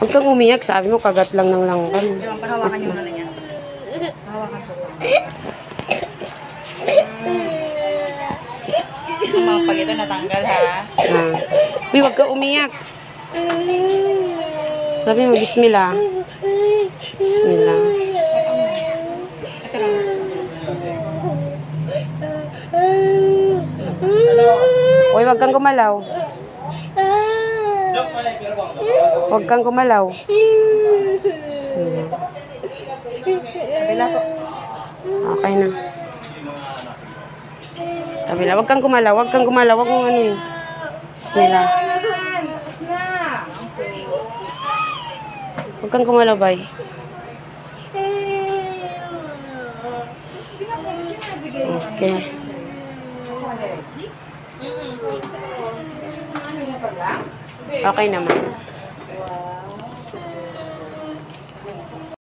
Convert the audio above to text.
Huwag kang umiyak. Sabi mo, kagat lang ng langgan. Yung pahawakan yung ano niya. Pahawakan ko. Ang mga pag ito natanggal ha. Uy, huwag kang umiyak. Sabi mo, bismillah. Bismillah. Ito lang. Uy, huwag kang gumalaw. Huwag kang gumalaw. Bismillah. Kabila po. Okay na. Kabila, huwag kang gumalaw. Huwag kang gumalaw. Huwag mong ano yun. Bismillah. Huwag kang gumalaw, bay. Okay. Okay naman.